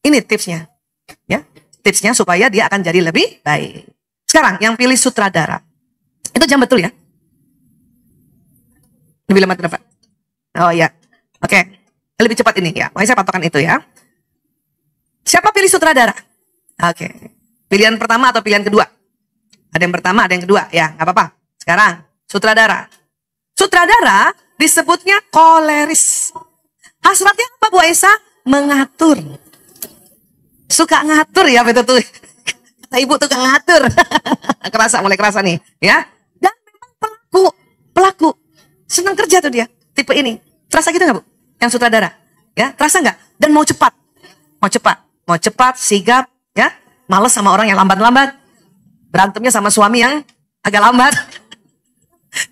Ini tipsnya. Ya, tipsnya supaya dia akan jadi lebih baik. Sekarang yang pilih sutradara. Itu jam betul ya? Lebih lemah dapat. Oh ya. Oke. Lebih cepat ini ya. Makanya saya patokan itu ya. Siapa pilih sutradara? Oke. Pilihan pertama atau pilihan kedua? Ada yang pertama, ada yang kedua. Ya, nggak apa-apa. Sekarang, sutradara. Sutradara disebutnya koleris. Hasratnya apa Bu Aisyah? Mengatur. Suka ngatur ya, betul tuh. Kata ibu tuh ngatur. Kerasa, mulai kerasa nih. Ya. Dan memang pelaku. Senang kerja tuh dia. Tipe ini. Terasa gitu nggak Bu? Yang sutradara. Ya, terasa nggak? Dan mau cepat. Mau cepat, sigap. Ya. Males sama orang yang lambat-lambat. Berantemnya sama suami yang agak lambat.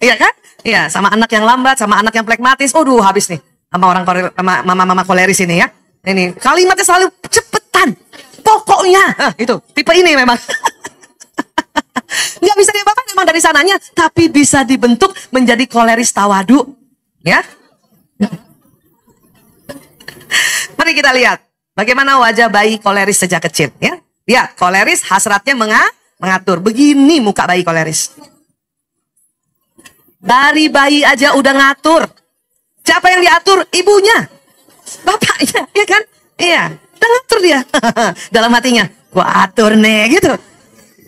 Iya kan? Iya, sama anak yang lambat, sama anak yang plekmatis. Aduh, habis nih. Sama orang sama mama-mama koleris ini ya. Ini kalimatnya selalu cepetan. Pokoknya. Itu, tipe ini memang. Nggak bisa diapa-apain memang dari sananya, tapi bisa dibentuk menjadi koleris tawadu. Ya. Mari kita lihat bagaimana wajah bayi koleris sejak kecil. Ya, lihat koleris hasratnya mengatur. Begini muka bayi koleris. Dari bayi aja udah ngatur. Siapa yang diatur? Ibunya, bapaknya, ya kan? Iya, udah ngatur dia. Dalam hatinya, gua atur nih, gitu.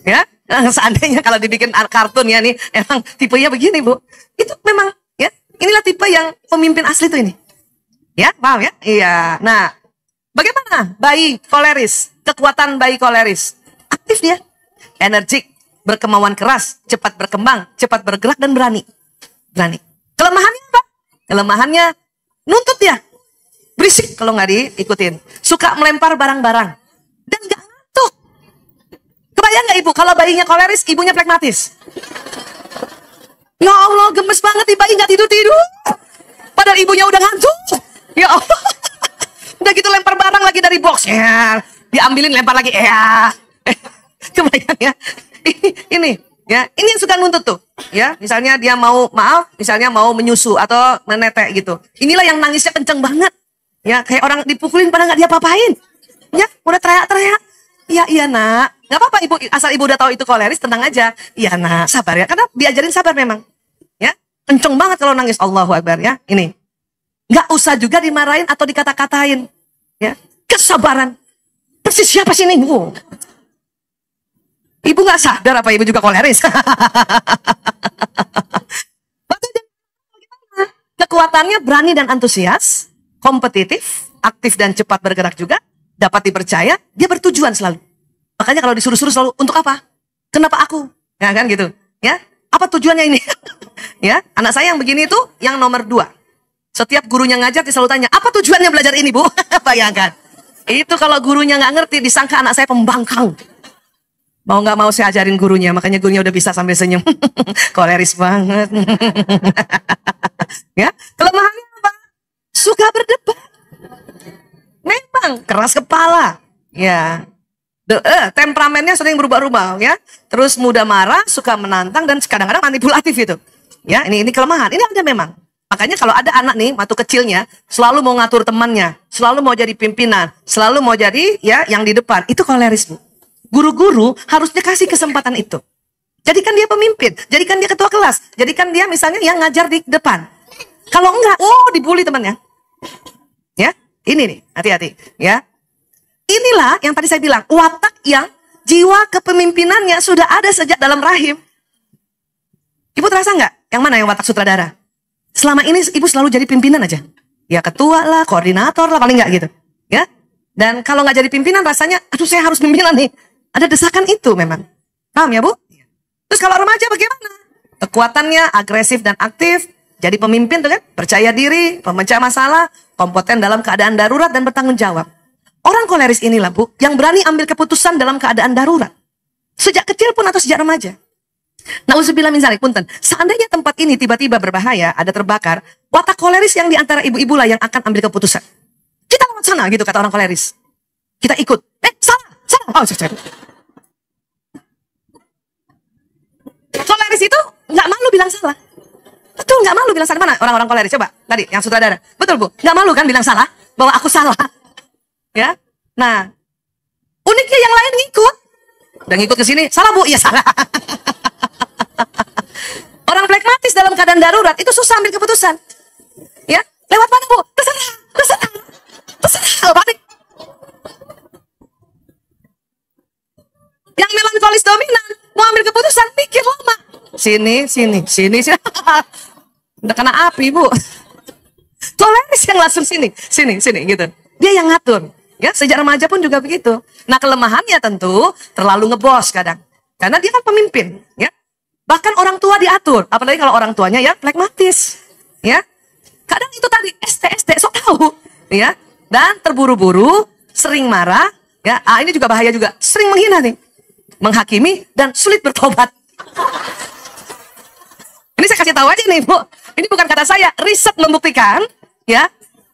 Ya, seandainya kalau dibikin kartun ya nih, emang tipenya begini Bu. Itu memang ya, inilah tipe yang pemimpin asli tuh ini. Ya, paham ya? Iya. Nah, bagaimana bayi koleris? Kekuatan bayi koleris. Aktif dia. Energik, berkemauan keras, cepat berkembang, cepat bergerak dan berani. Kelemahannya apa? Kelemahannya nuntut dia. Berisik kalau nggak diikutin. Suka melempar barang-barang. Dan nggak ngantuk. Kebayang nggak ibu? Kalau bayinya koleris, ibunya plekmatis. Ya Allah, gemes banget nih bayi nggak tidur-tidur. Padahal ibunya udah ngantuk. Ya Allah. Udah gitu lempar barang lagi dari box. Ya. Diambilin lempar lagi. Ya. Kebayang ya. Ini. Ya, ini yang suka nuntut tuh. Ya, misalnya dia mau, misalnya mau menyusu atau menetek gitu. Inilah yang nangisnya kenceng banget. Ya, kayak orang dipukulin pada nggak dia apa-apain. Ya, udah teriak-teriak. Iya nak. Nggak apa-apa ibu, asal ibu udah tahu itu koleris, tenang aja. Iya nak, sabar ya. Karena diajarin sabar memang. Ya, kenceng banget kalau nangis. Allahu Akbar ya. Ini. Nggak usah juga dimarahin atau dikata-katain. Ya, kesabaran. Persis siapa sih ini? Ibu nggak sadar apa ibu juga koleris? Kekuatannya berani dan antusias, kompetitif, aktif dan cepat bergerak juga, dapat dipercaya, dia bertujuan selalu. Makanya kalau disuruh-suruh selalu, untuk apa? Kenapa aku? Ya kan gitu. Ya, apa tujuannya ini? Ya, anak saya yang begini itu yang nomor 2. Setiap gurunya ngajar dia selalu tanya, apa tujuannya belajar ini Bu? Bayangkan. Itu kalau gurunya nggak ngerti, disangka anak saya pembangkang. Mau nggak mau saya ajarin gurunya, makanya gurunya udah bisa sambil senyum. Koleris banget. Ya, kelemahannya apa? Suka berdebat. Memang keras kepala. Ya. Temperamennya sering berubah-ubah ya. Terus mudah marah, suka menantang dan kadang-kadang manipulatif itu. Ya, ini kelemahan. Ini ada memang. Makanya kalau ada anak nih, waktu kecilnya selalu mau ngatur temannya, selalu mau jadi pimpinan, selalu mau jadi ya yang di depan. Itu koleris Bu. Guru-guru harusnya kasih kesempatan itu. Jadikan dia pemimpin, jadikan dia ketua kelas, jadikan dia misalnya yang ngajar di depan. Kalau enggak, dibully temannya. Ya, ini nih, hati-hati. Ya, inilah yang tadi saya bilang, watak yang jiwa kepemimpinannya sudah ada sejak dalam rahim. Ibu terasa nggak? Yang mana yang watak sutradara? Selama ini ibu selalu jadi pimpinan aja. Ya ketua lah, koordinator lah, paling nggak gitu. Ya, dan kalau nggak jadi pimpinan rasanya, aduh saya harus pimpinan nih. Ada desakan itu memang. Paham ya Bu? Terus kalau remaja bagaimana? Kekuatannya agresif dan aktif. Jadi pemimpin tuh kan. Percaya diri, pemecah masalah, kompeten dalam keadaan darurat dan bertanggung jawab. Orang koleris inilah Bu, yang berani ambil keputusan dalam keadaan darurat. Sejak kecil pun atau sejak remaja. Nauzubillah min dzalik, punten. Seandainya tempat ini tiba-tiba berbahaya, ada terbakar, watak koleris yang diantara ibu-ibu lah yang akan ambil keputusan. Kita lewat sana gitu kata orang koleris. Kita ikut. Salah. Oh, sorry. Koleris itu nggak malu bilang salah. Betul, nggak malu bilang salah. Mana orang-orang koleris? Coba tadi yang sutradara. Betul Bu, nggak malu kan bilang salah, bahwa aku salah. Ya, Nah, uniknya yang lain ngikut. Udah ngikut ke sini, salah Bu? Iya salah. Orang plekmatis dalam keadaan darurat itu susah ambil keputusan. Ya, lewat mana Bu? Terserah, terserah, terserah, balik. Yang melankolis dominan, mau ambil keputusan, mikir lama. Sini, sini, sini, sini. Udah kena api Bu. Koleris yang langsung sini, sini, sini gitu. Dia yang ngatur. Ya, sejak remaja pun juga begitu. Nah, kelemahannya tentu terlalu ngebos kadang. Karena dia kan pemimpin, ya. Bahkan orang tua diatur, apalagi kalau orang tuanya yang plekmatis, ya. Kadang itu tadi ST sok tahu, ya. Dan terburu-buru, sering marah, ya. Ini juga bahaya juga, sering menghina nih. Menghakimi dan sulit bertobat. Ini saya kasih tahu aja nih, Bu. Ini bukan kata saya, riset membuktikan, ya.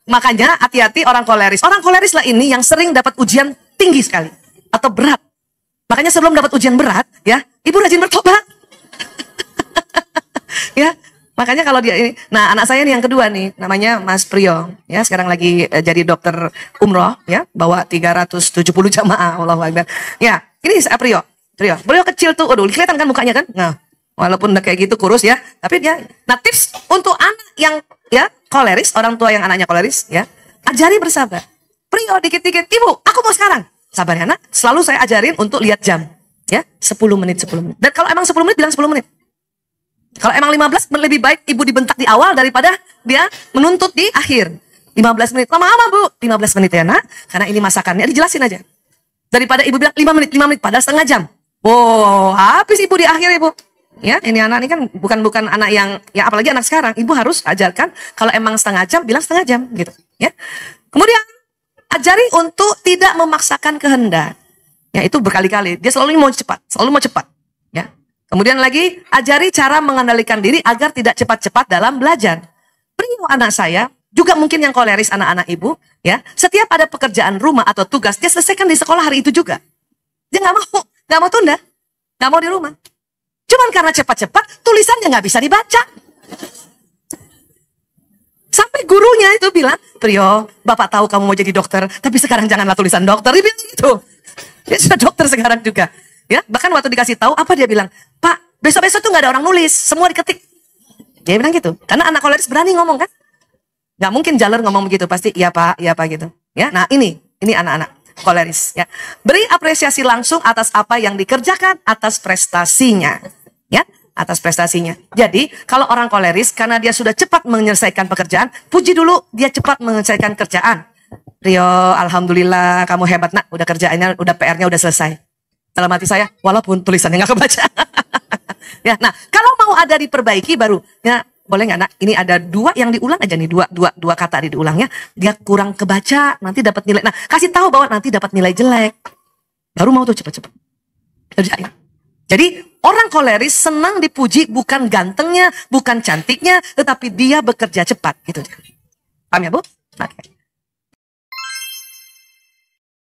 Makanya hati-hati orang koleris. Orang koleris lah ini yang sering dapat ujian tinggi sekali atau berat. Makanya sebelum dapat ujian berat, ya, ibu rajin bertobat. Ya, makanya kalau dia ini, nah anak saya nih yang kedua nih, namanya Mas Priyo, ya sekarang lagi jadi dokter umroh, ya bawa 370 jamaah, Allahu Akbar. Ya, ini saya Priyo, beliau kecil tuh, aduh kelihatan kan mukanya kan, nah walaupun udah kayak gitu kurus ya, tapi dia, nah tips untuk anak yang ya koleris, orang tua yang anaknya koleris, ya ajari bersabar. Priyo dikit-dikit, ibu, aku mau sekarang, sabar ya nak, selalu saya ajarin untuk lihat jam, ya 10 menit, 10 menit, dan kalau emang 10 menit bilang 10 menit. Kalau emang 15 lebih baik ibu dibentak di awal daripada dia menuntut di akhir. 15 menit. Lama-lama Bu, 15 menit ya nak. Karena ini masakannya dijelasin aja. Daripada ibu bilang 5 menit, 5 menit padahal setengah jam. Wow, habis ibu di akhir ibu. Ya, ini anak ini kan bukan anak yang ya apalagi anak sekarang. Ibu harus ajarkan kalau emang setengah jam bilang setengah jam gitu, ya. Kemudian ajari untuk tidak memaksakan kehendak. Ya, itu berkali-kali. Dia selalu mau cepat, selalu mau cepat, ya. Kemudian lagi, ajari cara mengendalikan diri agar tidak cepat-cepat dalam belajar. Priyo anak saya, juga mungkin yang koleris anak-anak ibu, ya. Setiap ada pekerjaan rumah atau tugas, dia selesaikan di sekolah hari itu juga. Dia nggak mau tunda, nggak mau di rumah. Cuman karena cepat-cepat, tulisannya nggak bisa dibaca. Sampai gurunya itu bilang, Priyo, Bapak tahu kamu mau jadi dokter, tapi sekarang janganlah tulisan dokter. Dia bilang gitu. Dia sudah dokter sekarang juga. Ya, bahkan waktu dikasih tahu apa dia bilang, Pak, besok-besok tuh nggak ada orang nulis, semua diketik. Dia bilang gitu, karena anak koleris berani ngomong kan, nggak mungkin jaler ngomong begitu, pasti iya pak gitu. Ya, nah ini anak-anak koleris. Ya, beri apresiasi langsung atas apa yang dikerjakan, atas prestasinya, ya, atas prestasinya. Jadi kalau orang koleris karena dia sudah cepat menyelesaikan pekerjaan, puji dulu dia cepat menyelesaikan kerjaan. Rio, alhamdulillah kamu hebat nak, udah kerjaannya, udah PR-nya udah selesai. Dalam hati saya, walaupun tulisannya nggak kebaca. Ya, nah kalau mau ada diperbaiki baru, ya boleh nggak nak? Ini ada 2 yang diulang aja nih, dua kata diulangnya, dia kurang kebaca, nanti dapat nilai. Nah kasih tahu bahwa nanti dapat nilai jelek, baru mau tuh cepet-cepet kerjain. Jadi orang koleris senang dipuji bukan gantengnya, bukan cantiknya, tetapi dia bekerja cepat gitu. Paham ya Bu? Oke.